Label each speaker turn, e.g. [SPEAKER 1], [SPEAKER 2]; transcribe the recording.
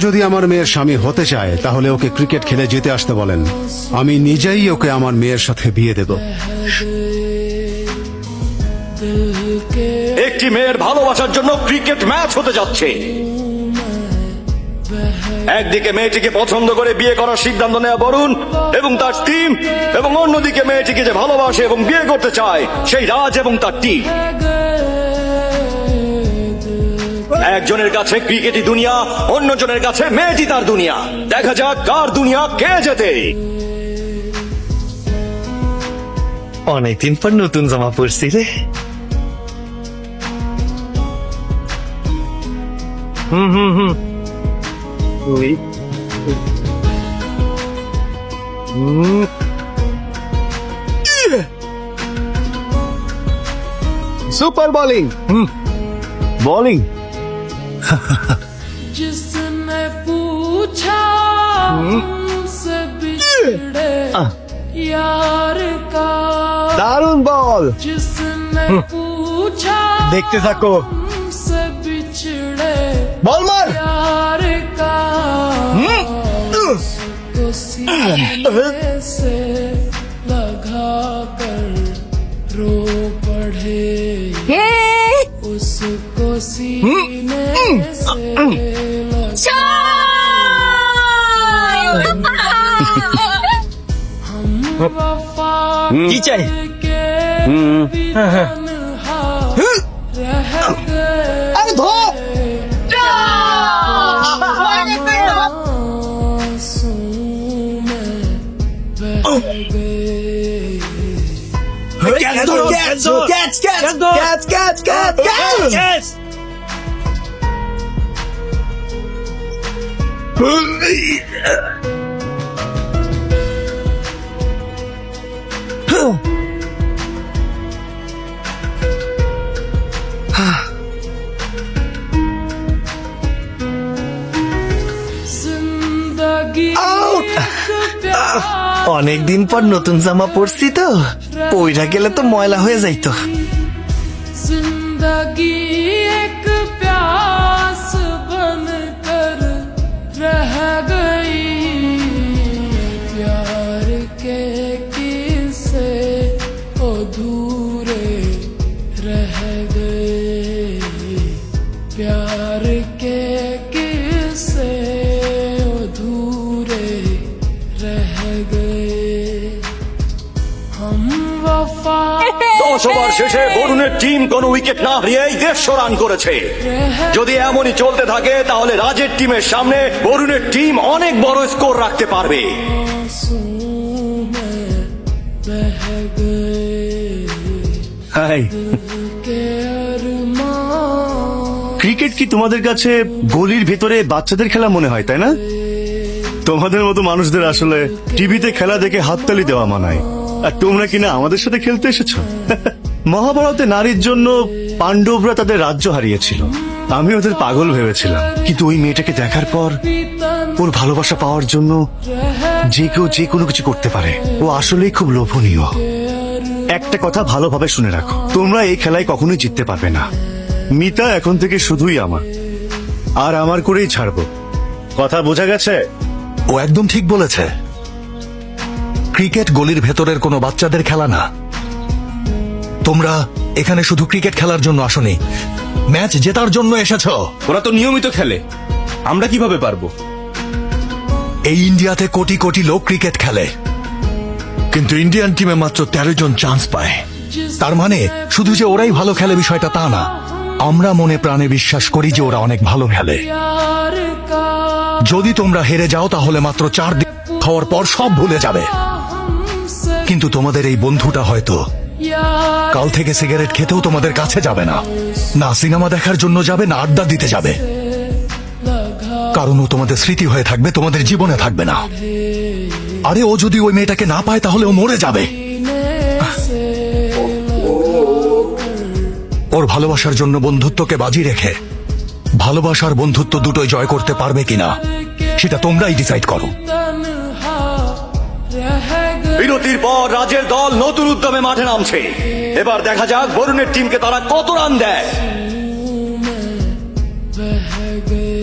[SPEAKER 1] যদি আমার মেয়ের স্বামী হতে চায় তাহলে ওকে ক্রিকেট খেলে জিতে আসতে বলেন। আমি নিজেই ওকে আমার মেয়ের সাথে বিয়ে দেব।
[SPEAKER 2] একটি মেয়ের ভালোবাসার জন্য ক্রিকেট ম্যাচ হতে যাচ্ছে। একদিকে মেয়েটিকে পছন্দ করে বিয়ে করার সিদ্ধান্ত নেওয়া বরুণ এবং তার টিম, এবং অন্যদিকে মেয়েটিকে যে ভালোবাসে এবং বিয়ে করতে চায় সেই রাজ এবং তার টিম। একজনের কাছে ক্রিকেটই দুনিয়া, অন্যজনের কাছে মেয়েটি তার দুনিয়া। দেখা যাক কার দুনিয়া কে জেতে।
[SPEAKER 3] অনেকদিন পর নতুন জামা পরছি রে।
[SPEAKER 4] सुपर बॉलिंग बॉलिंग
[SPEAKER 5] जिसने पूछा हमसे बिछड़े यार का,
[SPEAKER 4] दारुण बॉल
[SPEAKER 5] जिसने पूछा
[SPEAKER 4] देखते थको
[SPEAKER 5] हमसे बिछड़े
[SPEAKER 4] बॉल मार
[SPEAKER 5] यार का, उसको सीने से लगा कर रो पड़े, उसको सीने से लगा हम वफा
[SPEAKER 3] কি চাই?
[SPEAKER 5] के तन्हा रह गए,
[SPEAKER 4] अरे धो
[SPEAKER 5] आंसू में बह गए। जिंदगी
[SPEAKER 3] অনেকদিন পর নতুন জামা পরছি তো, পইরা গেলে তো ময়লা হয়ে যাইতো।
[SPEAKER 5] जिंदगी एक प्यास बनकर रह गई, प्यार के किस्से अधूरे रह गए, प्यार के किस्से अधूरे रह गए, हम वफा
[SPEAKER 2] 10 ওভার শেষে বরুণের টিম কোনো উইকেট না হারিয়েই 150 রান করেছে। যদি এমনই চলতে থাকে তাহলে রাজের টিমের সামনে বরুণের টিম অনেক বড় স্কোর রাখতে পারবে।
[SPEAKER 5] आंसू में बह गए
[SPEAKER 3] হাই,
[SPEAKER 5] के अरमान,
[SPEAKER 3] ক্রিকেট কি তোমাদের কাছে গলির ভেতরে বাচ্চাদের খেলা মনে হয়, তাই না? তোমাদের মতো মানুষদের আসলে টিভিতে খেলা দেখে হাততালি দেওয়া মানায়, আর তোমরা কিনা আমাদের সাথে খেলতে এসেছো। মহাভারতে নারীর জন্য পাণ্ডবরা তাদের রাজ্য হারিয়েছিল। আমি ওদের পাগল ভেবেছিলাম, কিন্তু ওই মেয়েটাকে দেখার পর ওর ভালোবাসা পাওয়ার জন্য যে কেউ যে কোনো কিছু করতে পারে। ও আসলেই খুব লোভনীয়। একটা কথা ভালোভাবে শুনে রাখো, তোমরা এই খেলায় কখনোই জিততে পারবে না। মিতা এখন থেকে শুধুই আমার, আর আমার করেই ছাড়বো। কথা বোঝা গেছে?
[SPEAKER 6] ও একদম ঠিক বলেছে। ক্রিকেট গলির ভেতরের কোনো বাচ্চাদের খেলা না। তোমরা এখানে শুধু ক্রিকেট খেলার জন্য আসোনি, ম্যাচ জেতার জন্য এসেছো।
[SPEAKER 7] ওরা তো নিয়মিত খেলে, আমরা কিভাবে পারবো?
[SPEAKER 6] এই ইন্ডিয়াতে কোটি কোটি লোক ক্রিকেট খেলে, কিন্তু ইন্ডিয়ান টিমে মাত্র 13 জন চান্স পায়। তার মানে শুধু যে ওরাই ভালো খেলে বিষয়টা তা না। আমরা মনে প্রাণে বিশ্বাস করি যে ওরা অনেক ভালো খেলে।
[SPEAKER 5] प्यार का
[SPEAKER 6] যদি তোমরা হেরে যাও তাহলে মাত্র 4 দিন খাওয়ার পর সব ভুলে যাবে।
[SPEAKER 5] हमसे
[SPEAKER 6] কিন্তু তোমাদের এই বন্ধুটা হয়তো
[SPEAKER 5] यार
[SPEAKER 6] কাল থেকে সিগারেট খেতেও তোমাদের কাছে যাবে না, না সিনেমা দেখার জন্য যাবে, না আড্ডা দিতে যাবে,
[SPEAKER 5] लगा
[SPEAKER 6] কারণ ও তোমাদের স্মৃতি হয়ে থাকবে, তোমাদের জীবনে থাকবে না। আরে ও যদি ওই মেয়েটাকে না পায় তাহলে ও মরে যাবে।
[SPEAKER 5] से
[SPEAKER 6] ওর ভালোবাসার জন্য বন্ধুত্বকে বাজি রেখে ভালোবাসার বন্ধুত্ব দুটোই জয় করতে পারবে কিনা সেটা তোমরাই ডিসাইড করো।
[SPEAKER 5] तन्हा रह गए,
[SPEAKER 2] বিরতির পর রাজের দল নতুন উদ্যমে মাঠে নামছে। এবার দেখা যাক বরুণের টিমকে তারা কত রান দেয়।
[SPEAKER 5] बह गए।